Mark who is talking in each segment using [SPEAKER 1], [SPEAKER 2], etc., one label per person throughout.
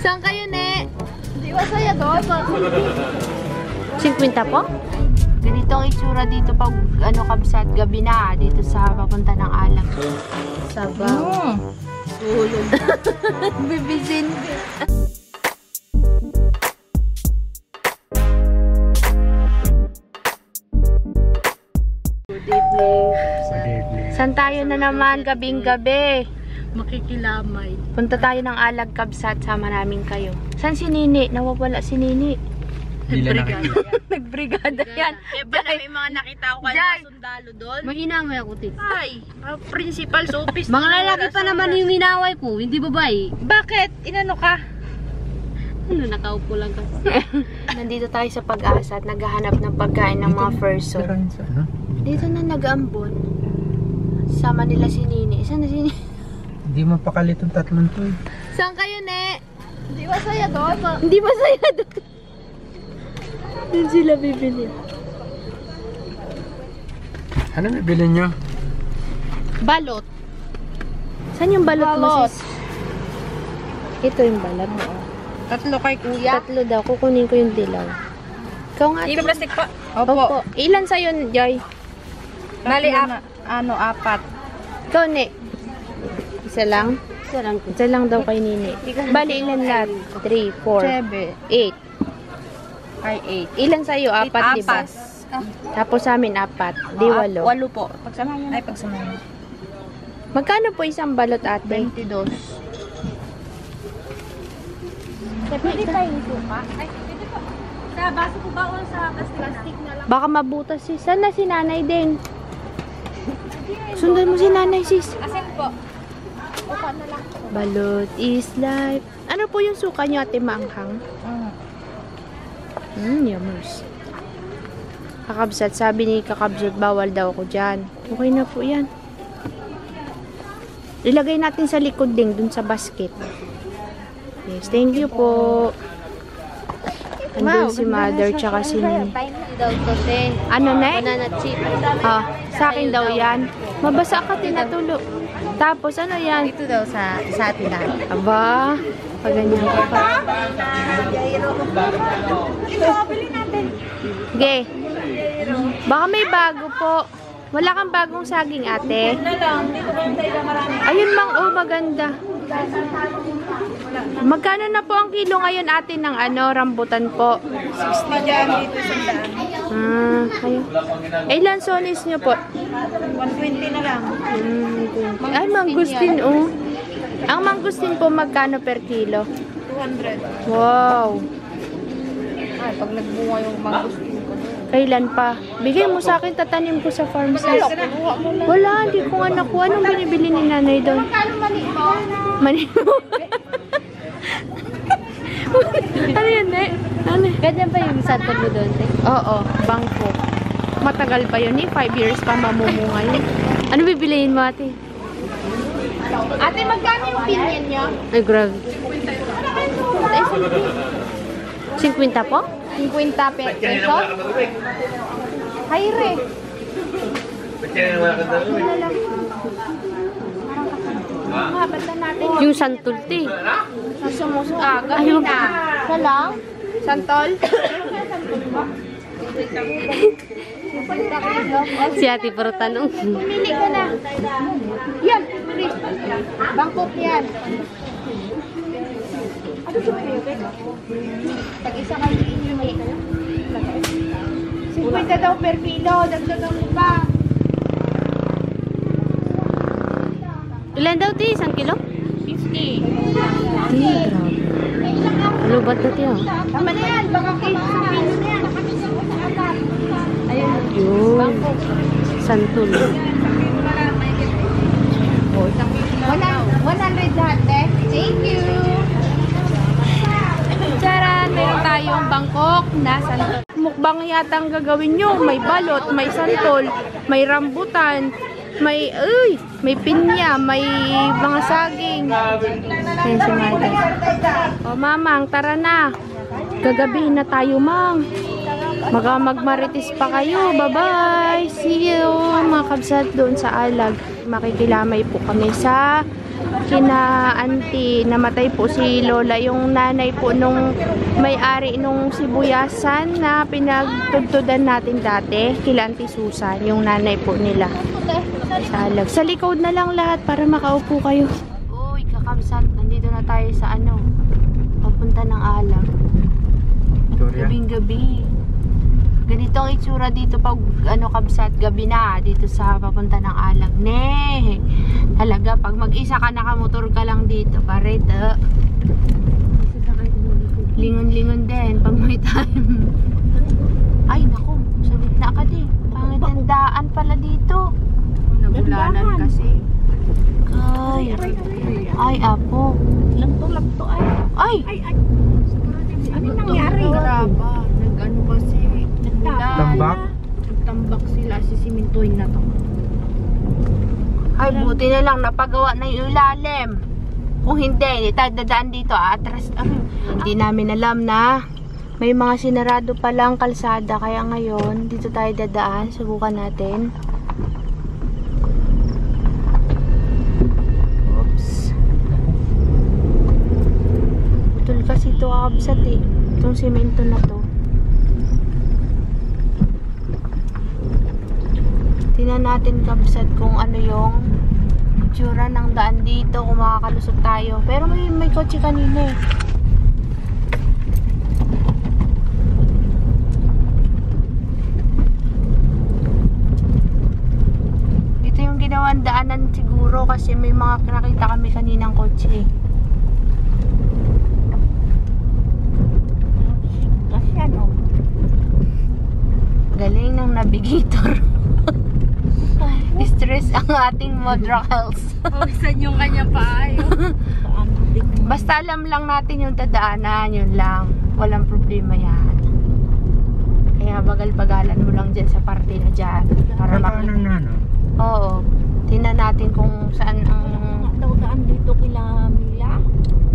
[SPEAKER 1] Saan kayo, ne?
[SPEAKER 2] Di ba saya doon?
[SPEAKER 1] 50 po? Ganito ang itsura dito pag kabsat gabi na dito sa papunta ng Alag. Sabaw. Sulog. Bibisin. Good evening. Saan tayo na naman gabing-gabi?
[SPEAKER 2] Makikilamay.
[SPEAKER 1] Punta tayo ng Alag Kabsat, sama namin kayo. Saan si Nini? Nawawala si Nini. Nagbrigada yan.
[SPEAKER 2] Eh, pala may mga nakita ko kayo mga sundalo doon.
[SPEAKER 3] May inaway ako, tit.
[SPEAKER 2] Ay, principal's office.
[SPEAKER 3] Mga lalaki pa naman yung inaway ko, hindi babae.
[SPEAKER 2] Bakit? Inano ka?
[SPEAKER 3] Ano, nakaupo lang kasi.
[SPEAKER 1] Nandito tayo sa Pag-asa at naghahanap ng pagkain ng mga person. Dito na nag-aambon. Sama nila si Nini. Saan na si Nini?
[SPEAKER 4] Hindi mapakalit ang tatlong to eh.
[SPEAKER 1] Saan kayo, ne?
[SPEAKER 2] Di ba saya doon?
[SPEAKER 1] Hindi masaya doon. Doon sila bibili.
[SPEAKER 4] Ano nabili nyo?
[SPEAKER 1] Balot. Saan yung balot mo, sis? Ito yung balot mo.
[SPEAKER 2] Tatlo kay kuya.
[SPEAKER 1] Tatlo daw. Kukunin ko yung dilaw. Ikaw nga.
[SPEAKER 2] Hindi plastic pa.
[SPEAKER 1] Opo. Ilan sa'yo, Joy?
[SPEAKER 2] Bali, apat.
[SPEAKER 1] Ikaw, ne? Isa lang?
[SPEAKER 3] Isa lang ko.
[SPEAKER 1] Isa lang daw kay Nini. Bali, ilan lahat? 3, 4, 8.
[SPEAKER 2] Ay, 8.
[SPEAKER 1] Ilan sa'yo? 4, di ba? Tapos sa amin, 4. Di 8.
[SPEAKER 2] 8 po. Pagsamahin. Ay, pagsamahin.
[SPEAKER 1] Magkano po isang balot, ate?
[SPEAKER 2] 22. Pwede tayong suka? Ay, pwede po. Sa baso ko ba o sa plastic na lang?
[SPEAKER 1] Baka mabutas, sis. Saan na si nanay din? Sundan mo si nanay, sis.
[SPEAKER 2] Asin po. Suka na lang.
[SPEAKER 1] Balot is life. Ano po yung suka nyo, ate, maanghang? Yummers. Kakabsat, sabi ni Kakabsat, bawal daw ako dyan. Okay na po yan. Ilagay natin sa likod din, dun sa basket. Yes, thank you po. Andun si mother, tsaka si Nini. Ano, ne?
[SPEAKER 3] Banana chip.
[SPEAKER 1] Ah, sa akin daw yan. Mabasa ka, tinatulo. Tapos, ano yan?
[SPEAKER 3] Ito daw sa atin lahat.
[SPEAKER 1] Aba, paganyan ka pa. Ge, baka may bago po. Wala kang bagong saging, ate? Ayun, mang, oh, maganda. Magkano na po ang kilo ngayon, ate, ng rambutan po?
[SPEAKER 2] 60 dyan, dito sa
[SPEAKER 1] Ayun. Ilan sonis nyo po?
[SPEAKER 2] 120 na lang.
[SPEAKER 1] Ay, mangustin, oh. Ang mangustin po, magkano per kilo?
[SPEAKER 2] 200.
[SPEAKER 1] Wow.
[SPEAKER 2] Ay, pag nagbunga yung mangustin ko.
[SPEAKER 1] Kailan pa? Bigay mo sa akin, tatanim ko sa farm sis. Wala, hindi ko nga nakuha. Anong binibili ni nanay doon?
[SPEAKER 2] Mani mo?
[SPEAKER 1] Mani mo? Ano yan, ne? Ano?
[SPEAKER 3] Ganyan pa yung santol mo doon, te?
[SPEAKER 1] Oo, bangko. Matagal pa yun, 5 years pa mamumunga yun. Ano bibiliin mo, ate?
[SPEAKER 2] Ate, magkano yung pinyan nyo?
[SPEAKER 1] Ay, grabe. 50 po?
[SPEAKER 2] 50 pesos? Hayre.
[SPEAKER 1] Yung santol, te.
[SPEAKER 2] Gawin na.
[SPEAKER 1] Isa lang?
[SPEAKER 2] Santol?
[SPEAKER 1] Si ate puro tanong.
[SPEAKER 2] Pumili ka na. Yan, please. Bangkok yan. Ano ito kayo? Tag-isa kayo pumili. 50 daw per kilo. Dagdagan mo pa.
[SPEAKER 1] Ilan daw, te? 1 kilo?
[SPEAKER 2] 50.
[SPEAKER 1] Grabe. Lubat na tiyo.
[SPEAKER 2] Tama na yan. Baka piso sa piso na yan. Ayun.
[SPEAKER 1] Yun. Santol.
[SPEAKER 2] 100 lahat eh. Thank you.
[SPEAKER 1] Charan! Meron tayong Bangkok na santol. Mukbang yata ang gagawin nyo. May balot, may santol, may rambutan, may pinya, may mga saging. Ayan si Mother. O, mamang, tara na. Gagabihin na tayo, mang. Magmarites pa kayo. Bye-bye. See you, mga kabsat doon sa Alag. Makikilamay po kami sa kina auntie. Namatay po si Lola, yung nanay po nung may-ari nung sibuyasan na pinagtudtudan natin dati, kila Auntie Susan, yung nanay po nila. Salag. Sa likod na lang lahat para makaupo kayo. Uy, kakabsat, nandito na tayo sa ano, papunta ng Alag.
[SPEAKER 4] Victoria.
[SPEAKER 1] Gabing gabi. Ganito ang itsura dito pag ano kabsat, gabi na dito sa papunta ng Alag. Ne. Talaga pag mag-isa ka nakamotor ka lang dito, kareta. Lingon-lingon din pag may time. Ay naku, sa gitna ka din. Pangitandaan pala dito. Nabulanan kasi. Ay apo.
[SPEAKER 2] Lagto ay.
[SPEAKER 1] Ay.
[SPEAKER 2] Ano nangyari?
[SPEAKER 1] Graba. Nag-ano kasi.
[SPEAKER 4] Tambak?
[SPEAKER 1] Nagtambak sila. Sisimintuin na to. Ay, buti na lang napagawa na yung ilalim. Kung hindi tayo dadaan dito. Atras. Hindi namin alam na may mga sinarado palang kalsada. Kaya ngayon, dito tayo dadaan. Subukan natin. Oops. Putol kasi ito kakabsat eh. Itong semento na to. Tingnan natin kabsat kung ano yung itsura ng daan dito, kung makakalusot tayo. Pero may kotse kanina eh. Ito yung ginawang daanan siguro kasi may mga nakita kami kaninang kotse eh.
[SPEAKER 2] Kasi ano?
[SPEAKER 1] Galing ng navigator. Stress ang ating modrals.
[SPEAKER 2] Pawisan yung kanya pa ay.
[SPEAKER 1] Basta alam lang natin yung dadaanan, yun lang. Walang problema yan. Kaya bagal-bagalan mo lang dyan sa parte na dyan. Para
[SPEAKER 4] Paano na, no?
[SPEAKER 1] Oo. Tingnan natin kung saan ang...
[SPEAKER 2] Daan dito kila Mila.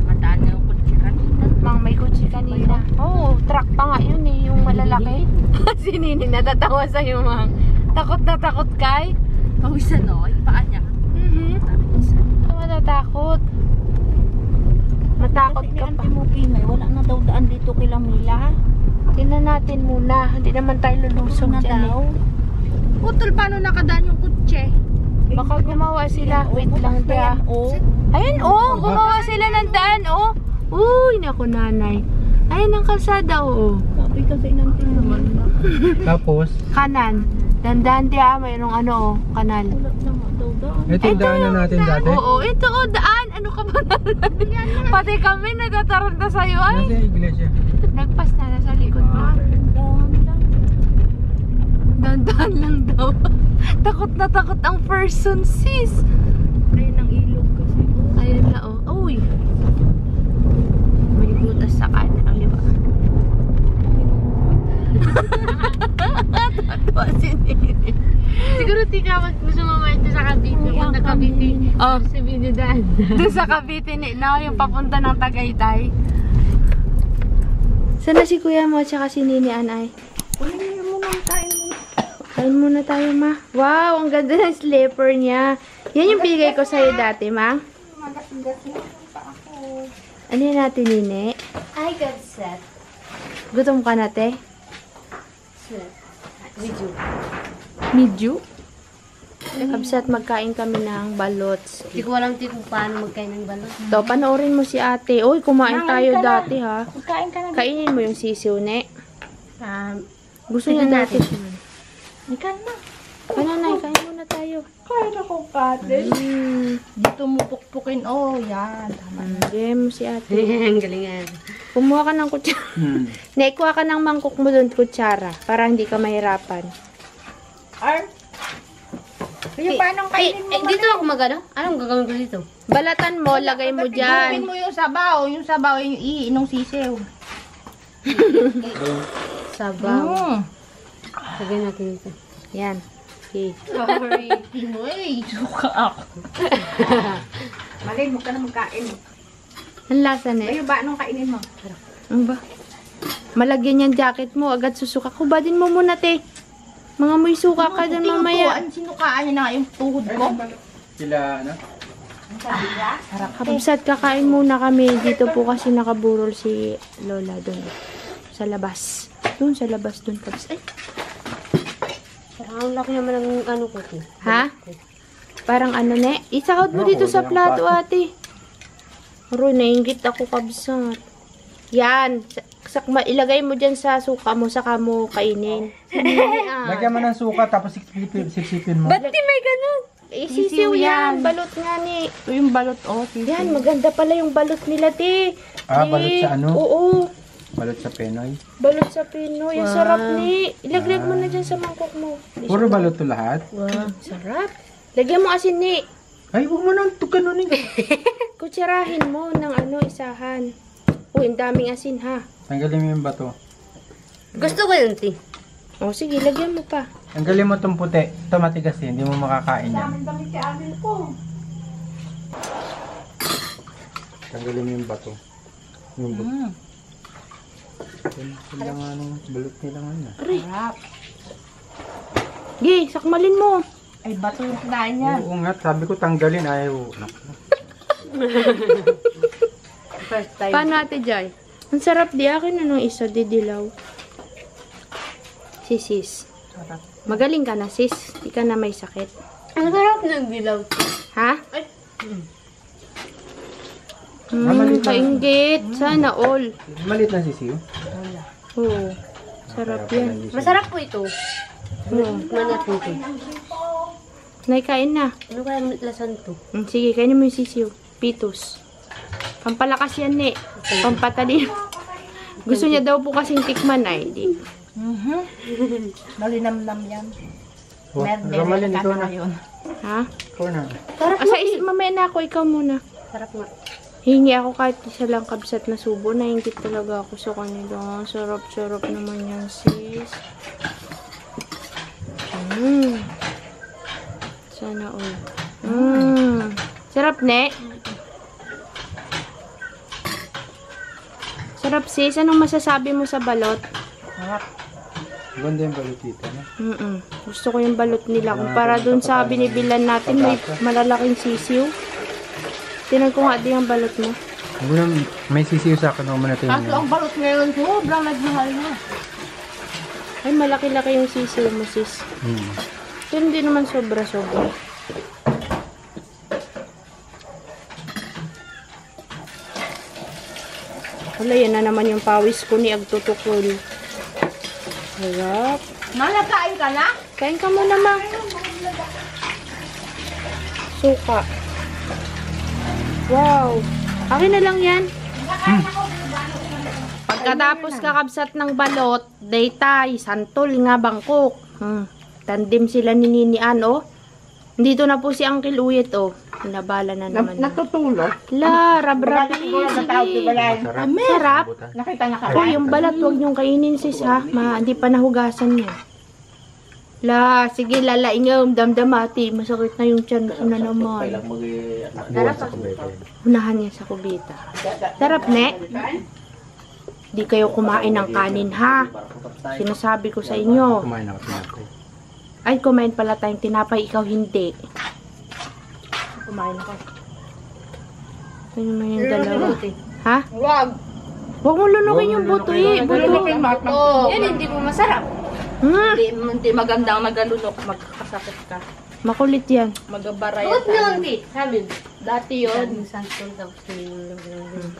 [SPEAKER 2] Madaan na yung kutsi kanina.
[SPEAKER 1] Mang may kutsi kanina. Oo, truck pa nga yun eh, yung malalaki. Si Nini natatawa sa'yo, Mang. Takot na takot kay.
[SPEAKER 2] Pawisan no, yung paa niya.
[SPEAKER 1] Matatakot. Matakot ka pa.
[SPEAKER 2] Mo Pimay, wala na daw daan dito kila Mila.
[SPEAKER 1] Tingnan natin muna. Hindi naman tayo lulusog
[SPEAKER 2] Na
[SPEAKER 1] dyan
[SPEAKER 2] daw.
[SPEAKER 1] eh.
[SPEAKER 2] Putol, paano nakadaan yung kutsi?
[SPEAKER 1] Baka gumawa sila. Wait lang dia.
[SPEAKER 2] Oh.
[SPEAKER 1] Ayun oh, gumawa sila ng daan oh. Uy, naku nanay. Ayun ang kalsada oh.
[SPEAKER 2] Sabi kasi nang naman na.
[SPEAKER 4] Tapos,
[SPEAKER 1] Kanan. Dandan dia, mayroong ano oh, kanal.
[SPEAKER 2] Wala na nga daw daan.
[SPEAKER 4] ito yung daanan natin dati.
[SPEAKER 1] Oo, ito oh, daan. Ano ka ba nanay? Pati kami natataranta sa'yo ay.
[SPEAKER 4] Nasa yung iglesia.
[SPEAKER 1] Nagpas na nasa likod mo.
[SPEAKER 2] Daan lang.
[SPEAKER 1] Dandan lang daw. Takot na takot ang person sis.
[SPEAKER 2] Ayun ang ilog kasi.
[SPEAKER 1] Ayun na oh. Uy. May butas sa kanan. Aliwa. Tatawa si Nini.
[SPEAKER 3] Siguro di ka gusto mamaya ito sa Cavite. Punta Cavite.
[SPEAKER 1] Oh,
[SPEAKER 3] Sa video daan.
[SPEAKER 1] doon sa Cavite ni no, yung papunta ng Tagaytay. Sana si kuya mo at saka si Nini Anay?
[SPEAKER 2] Kunin mo nang kain mo.
[SPEAKER 1] Kain muna tayo, ma. Wow, ang ganda ng slipper niya. Yan yung binigay ko sa'yo dati, ma. Ano yan natin, Nini?
[SPEAKER 3] Ay, God set.
[SPEAKER 1] Gutom ka na, te?
[SPEAKER 3] Video.
[SPEAKER 1] Medyo? Kabsat, magkain kami ng balots.
[SPEAKER 3] Hindi ko alam kung paano magkain ng balot.
[SPEAKER 1] To, panoorin mo si ate. Uy, kumain tayo dati, ha?
[SPEAKER 2] Kain ka na.
[SPEAKER 1] Kainin mo yung sisiw, ne? Gusto
[SPEAKER 3] Tignan
[SPEAKER 1] niya natin.
[SPEAKER 2] Ikaw na.
[SPEAKER 1] Nanay, kain muna tayo.
[SPEAKER 2] Kain ako, Patin. Dito mo pukpukin. Oh, yan. Tama.
[SPEAKER 1] Game si ate.
[SPEAKER 3] Ang galingan.
[SPEAKER 1] Kumuha ka ng kutsara. Naikuha ka ng mangkok mo doon, kutsara. Para hindi ka mahirapan.
[SPEAKER 2] Ar? Kaya paano kainin mo?
[SPEAKER 3] Dito ako magano? Anong gagawin ko dito?
[SPEAKER 1] Balatan mo, lagay mo dyan.
[SPEAKER 2] Gawin mo yung sabaw. Yung sabaw, yung iinong sisiw.
[SPEAKER 1] Sabaw.
[SPEAKER 3] Lagay natin dito.
[SPEAKER 1] Yan. Okay.
[SPEAKER 2] Sorry. Uy, suka ako. Malay mo ka na magkain.
[SPEAKER 1] Ang lasa na eh.
[SPEAKER 2] Kayo ba, anong kainin mo?
[SPEAKER 1] Ano ba? Malagyan yung jacket mo, agad susuka. Kubadin mo muna, te. Mga may suka ka dyan mamaya.
[SPEAKER 2] Sinukaan niya na nga yung tuhod ko.
[SPEAKER 4] Sila, ano?
[SPEAKER 1] Kabsat, kakain muna kami. Dito po kasi nakaburol si Lola doon. Sa labas. Doon sa labas doon, kabsat. Ay,
[SPEAKER 2] Parang ang laki naman ng ano ko.
[SPEAKER 1] ha? Parang ano ne? Isakot mo dito sa plato, ate. Aro, nainggit ako, kabsat. Yan. Ilagay mo dyan sa suka mo, saka mo kainin.
[SPEAKER 4] Lagyan mo ng suka, tapos sipsipin mo.
[SPEAKER 1] Ba't di may ganun? Sisiw yan. Balot nga ni.
[SPEAKER 2] Ito yung balot,
[SPEAKER 1] Yan, maganda pala yung balot nila, te.
[SPEAKER 4] Balot sa ano?
[SPEAKER 1] Oo.
[SPEAKER 4] Balot sa Pinoy.
[SPEAKER 1] Balot sa Pinoy. Ang sarap ni. Ilaglag mo na dyan sa mangkok mo.
[SPEAKER 4] Puro balot to lahat?
[SPEAKER 1] Wow, sarap. Lagyan mo asin ni.
[SPEAKER 4] Ay, huwag mo nang tuganunin.
[SPEAKER 1] Kutsarahin mo ng isahan. Uy, ang daming asin ha.
[SPEAKER 4] Tanggalin mo yung bato.
[SPEAKER 2] Gusto ko yun, ti.
[SPEAKER 1] O sige, lagyan mo pa.
[SPEAKER 4] Tanggalin mo itong puti. Ito matigas eh. Hindi mo makakain yan. Tanggalin mo yung bato. Yung bato. Sila nga nung balot nila nga na.
[SPEAKER 1] Aray. Gi, sakmalin mo.
[SPEAKER 2] Ay, bato yung kinain niya.
[SPEAKER 4] Oo nga, sabi ko tanggalin. Ayaw.
[SPEAKER 2] First time.
[SPEAKER 1] Paano ate Jai? Ang sarap di akin anong isa didilaw. Sis. Magaling ka na sis. Di ka na may sakit.
[SPEAKER 2] Ang sarap ng dilaw.
[SPEAKER 1] Ha?
[SPEAKER 2] Ay.
[SPEAKER 4] Maliit lang.
[SPEAKER 1] Kainggit. Sana all.
[SPEAKER 4] Malit na sisiyo.
[SPEAKER 1] Oo. Sarap yan.
[SPEAKER 2] Masarap po ito.
[SPEAKER 1] Oo.
[SPEAKER 2] Manat po ito.
[SPEAKER 1] Naikain na.
[SPEAKER 2] Ano kaya lasan to?
[SPEAKER 1] Sige, kainin mo yung sisiw. Pitos. Pampalakas yan eh. Pampatali. Gusto niya daw po kasing tikman ay. Di.
[SPEAKER 2] Malinamnam yan.
[SPEAKER 4] Ramalin, ikaw na.
[SPEAKER 1] Ha?
[SPEAKER 4] Ikaw na.
[SPEAKER 1] Mamaya na ako. Ikaw muna.
[SPEAKER 2] Sarap nga.
[SPEAKER 1] Hingi ako kahit isa lang kabsat na subo. Nainggit talaga ako sa kanila. Sarap-sarap naman yan, sis. Sana all. Sarap, ne? Sarap, sis. Anong masasabi mo sa balot?
[SPEAKER 4] Ganda yung balot dito, no?
[SPEAKER 1] Gusto ko yung balot nila. Kumpara dun sa binibilan natin, may malalaking sisiw. Tinan ko nga din ang balot mo.
[SPEAKER 4] May sisiyo sa akin. Huwag mo na tingnan.
[SPEAKER 2] Ang balot ngayon, sobrang nagmahal na.
[SPEAKER 1] Ay, malaki-laki yung sisiw mo, sis. Pero hindi naman sobra-sobra. Wala, yan na naman yung pawis ko ni Agtutukol. Harap.
[SPEAKER 2] Nalakain ka na?
[SPEAKER 1] Kain ka muna, ma. Suka. Wow. Akin na lang yan. Pagkatapos kakabsat ng balot, daytay, santol nga bangkok. Tandem sila ni Ninian, oh. Dito na po si Uncle Uyet, oh. Nabala na naman.
[SPEAKER 2] Natutulog.
[SPEAKER 1] La, rab-rabi. Sige. Sarap.
[SPEAKER 2] Nakita na ka.
[SPEAKER 1] Oh, yung balat, huwag niyong kainin, sis, ha? Hindi pa nahugasan yan. La, sige, lalaingam, damdamati. Masakit na yung tiyan ko na naman.
[SPEAKER 4] Buwan sa kubete.
[SPEAKER 1] Unahan niya sa kubita. Sarap, ne? Di kayo kumain ng kanin, ha? Sinasabi ko sa inyo.
[SPEAKER 4] Kumain ako tinapay.
[SPEAKER 1] Ay, kumain pala tayong tinapay, ikaw hindi.
[SPEAKER 2] Kumain ako.
[SPEAKER 1] Ito naman yung dalawa. Ha?
[SPEAKER 2] Wag.
[SPEAKER 1] Huwag mo lunukin yung buto, eh. Buto.
[SPEAKER 2] Yan, hindi mo masarap. Hindi magandang magalunok. Magkasakit ka.
[SPEAKER 1] Makulit yan.
[SPEAKER 2] Magabara yan. Huwag yun, di. Sabi. Dati yun. Santol daw.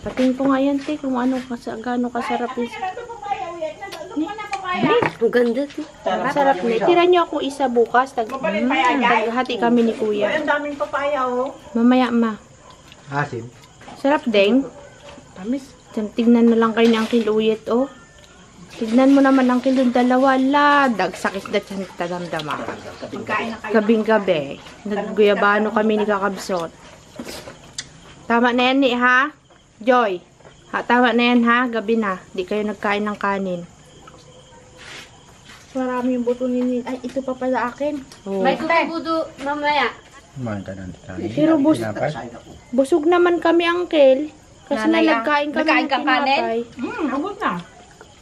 [SPEAKER 1] Patingin ko nga yan, te, kung ano, gaano kasarap yun.
[SPEAKER 2] Ang ganda to.
[SPEAKER 1] Sarap na. Tira niyo ako isa bukas. Taghati kami ni kuya.
[SPEAKER 2] Ang daming papaya, oh.
[SPEAKER 1] Mamaya, ma.
[SPEAKER 4] Asin.
[SPEAKER 1] Sarap, deng.
[SPEAKER 2] Tamis.
[SPEAKER 1] Tignan na lang kayo ni Uncle Uyet, oh. Tignan mo naman ang kilong dalawa. La, dagsakit na siya nagtadamdama. Gabing gabi. Nagguyabano kami ni Kakabsot. Tama na yan, ha? Joy. Ha, tama na yan, ha? Gabi na. Di kayo nagkain ng kanin. Marami yung buto ni Ay, ito pa pala akin. Oh.
[SPEAKER 2] May kukubudo mamaya.
[SPEAKER 4] Kumain ka ng kanin.
[SPEAKER 1] Pero busog naman kami, Uncle. Kasi na
[SPEAKER 2] Nanay,
[SPEAKER 1] nagkain kami
[SPEAKER 2] nagkain
[SPEAKER 1] ng
[SPEAKER 2] kang kanin?
[SPEAKER 1] tinapay.
[SPEAKER 2] Abot na.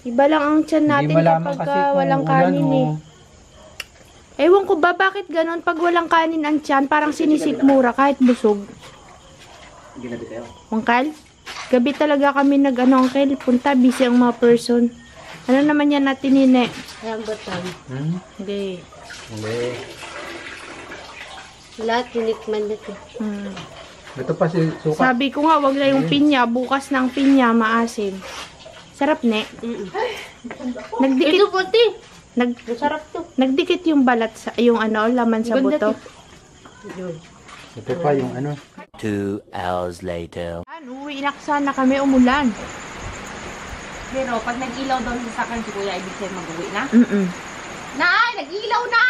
[SPEAKER 1] Iba lang ang tiyan natin kapag walang kanin, eh. Ewan ko ba bakit ganon pag walang kanin ang tiyan, parang sinisikmura kahit busog.
[SPEAKER 4] Ginabi kayo.
[SPEAKER 1] Uncle? Gabi talaga kami nag-ano, Uncle. Punta, busy ang mga person. Ano naman yan natin, Nine?
[SPEAKER 3] Rambutan.
[SPEAKER 1] Hindi.
[SPEAKER 4] Hindi.
[SPEAKER 3] Lahat tinikman dito.
[SPEAKER 4] Ito pa si suka.
[SPEAKER 1] Sabi ko nga, wag na yung pinya. Bukas ng pinya, maasim. Sarap, ne? Nagdikit.
[SPEAKER 3] Ito puti.
[SPEAKER 1] Sarap to. Nagdikit yung balat sa, yung ano, laman sa buto.
[SPEAKER 4] Ito pa yung ano.
[SPEAKER 5] 2 hours later.
[SPEAKER 1] Uwi na sana kami, umulan.
[SPEAKER 2] Pero pag nag-ilaw daw sa sakan si Kuya, ibig sabihin mag-uwi na. Nay, nag-ilaw na!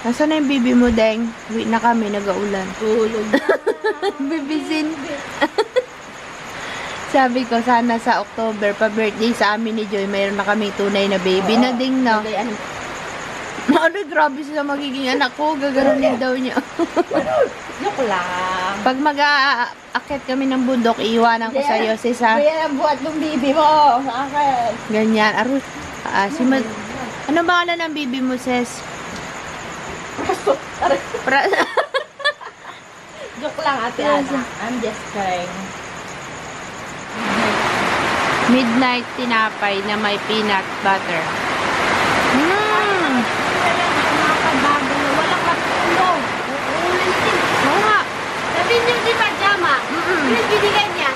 [SPEAKER 1] Nasaan na yung bibi mo, Deng? Uwi na kami, nag-aulan.
[SPEAKER 2] Tulog na.
[SPEAKER 1] Bibisin. Sabi ko, sana sa October, pa-birthday sa amin ni Joy, mayroon na kami tunay na baby na ding na. Ano, grabe sila magiging anak ko, gaganunin daw niya.
[SPEAKER 2] Joke lang.
[SPEAKER 1] Pag mag-aakit kami ng bundok, iiwanan ko sa'yo, sis, ha?
[SPEAKER 2] Kaya ang buhat ng bibi mo sa akin.
[SPEAKER 1] Ganyan. Ano ba ng bibi mo, sis?
[SPEAKER 2] Joke lang, ate Ana. I'm just trying.
[SPEAKER 1] Midnight tinapay na may peanut butter.
[SPEAKER 2] Walang matulog. Uulan din.
[SPEAKER 1] Oo nga.
[SPEAKER 2] Sabi niyo si Pajama. Please binigay niya.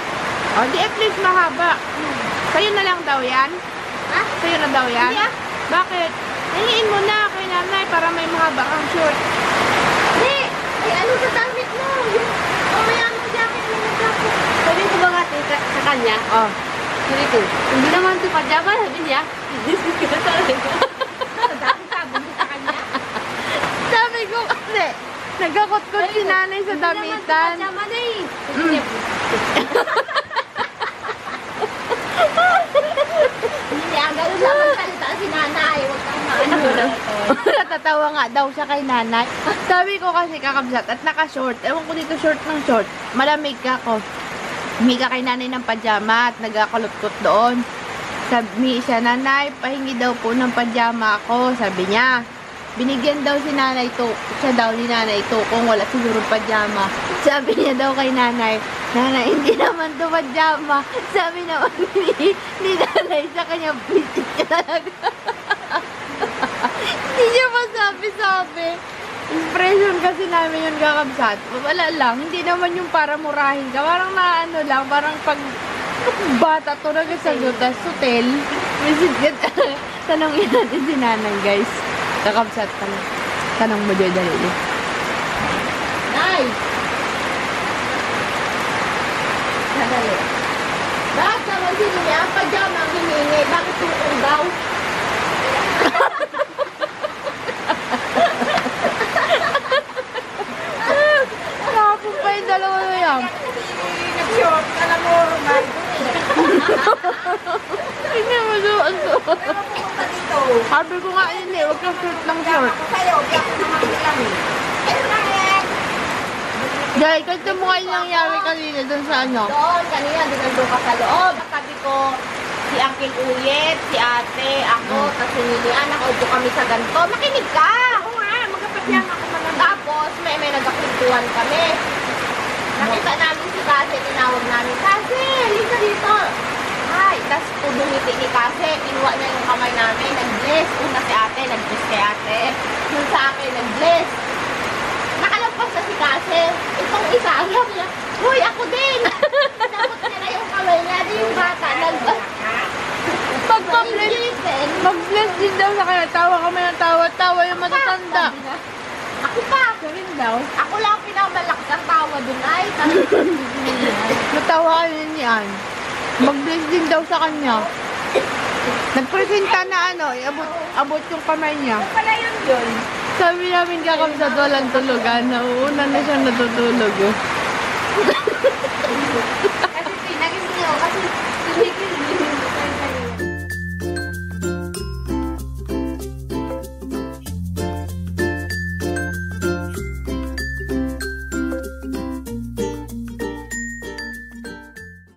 [SPEAKER 1] O, di at least mahaba. Sa'yo na lang daw yan?
[SPEAKER 2] Ha?
[SPEAKER 1] Sa'yo na daw yan?
[SPEAKER 2] Hindi ah.
[SPEAKER 1] Bakit? Nangiin mo na kay nanay para may mahaba kang short.
[SPEAKER 2] Hindi. Ay, ano sa damit mo? Mamaya mo jacket mo na jacket. Sabi ko ba nga sa kanya?
[SPEAKER 1] Oh.
[SPEAKER 2] Sabi ko, hindi naman ito Pajama. Sabi niya. Sabi ko. Sabi mo sa kanya.
[SPEAKER 1] Sabi ko kasi, nagkakot-kot si nanay sa damitan.
[SPEAKER 2] Hindi naman ito Pajama na eh. Hindi, ang gano'n lang ang salita si nanay. Huwag kang maano na ito.
[SPEAKER 1] Natatawa nga daw siya kay nanay. Sabi ko kasi kakabsat at naka-short. Ewan ko dito short ng short. Malamig ka ko. Humiga kay nanay ng pajama at nagkakulot-kot doon. Sabi siya, nanay, pahingi daw po ng pajama ako. Sabi niya. Binigyan daw si nanay to. Siya daw ni nanay to kung wala siguro pajama. Sabi niya daw kay nanay, nanay, hindi naman to pajama. Sabi naman ni nanay sa kanya, visit ka talaga. Hindi niya masabi-sabi. Impression kasi namin yung kakabsat. Wala lang. Hindi naman yung para murahin ka. Parang naano lang. Parang pag bata to nagasagot. Tas hotel. Visit ka talaga. Tanongin natin si nanay, guys. Kakabsat ka na. Tanong mo, Joy, dali.
[SPEAKER 2] Nay! Sadali. Bakit naman sino niya ang pajama ang hiningi? Bakit tukong daw?
[SPEAKER 1] Nakapon pa yung dalawa na yan.
[SPEAKER 2] Nag-short ka na mo, Romay.
[SPEAKER 1] Tingnan mo doon.
[SPEAKER 2] Pero pumunta dito.
[SPEAKER 1] Sabi ko nga yun eh, huwag kang short ng short.
[SPEAKER 2] Ako sa'yo, di ako naman lang eh. Eh, bakit?
[SPEAKER 1] Dahil, kwento mo nga yung nangyari kanina doon sa ano.
[SPEAKER 2] Doon, kanina, dinandun ka sa loob. Sabi ko, si Uncle Uyet, si ate, ako, tapos si Lilian, nakaupo kami sa ganito. Makinig ka! Oo nga, magkapatiyang ako naman. Tapos, may nagkakwentuhan kami. Nakita namin si Kase, tinawag namin, Kase, halika dito. Ay, tapos pudungiti ni Kase, kinuha niya yung kamay namin, nag-bless. Una si ate, nag-bless kay ate. Yung sa akin, nag-bless. Nakalagpas na si Kase. Itong isa, alam niya, huy, ako din! Tapos niya na yung kamay niya, di yung bata,
[SPEAKER 1] Mag-bless din daw sa kanya. Tawa kami ng tawa yung matatanda.
[SPEAKER 2] Sabi niya, ako pa!
[SPEAKER 1] Sabihin daw.
[SPEAKER 2] Ako lang ang pinamalakas ang tawa dun ay.
[SPEAKER 1] Natawa kayo niyan. Mag-bless din daw sa kanya. Nagpresenta na ano, abot yung kamay niya.
[SPEAKER 2] Pala yun.
[SPEAKER 1] Sabi namin kakabsat walang tulugan. Nauuna na siyang natutulog.
[SPEAKER 2] Kasi pinagising ako kasi hindi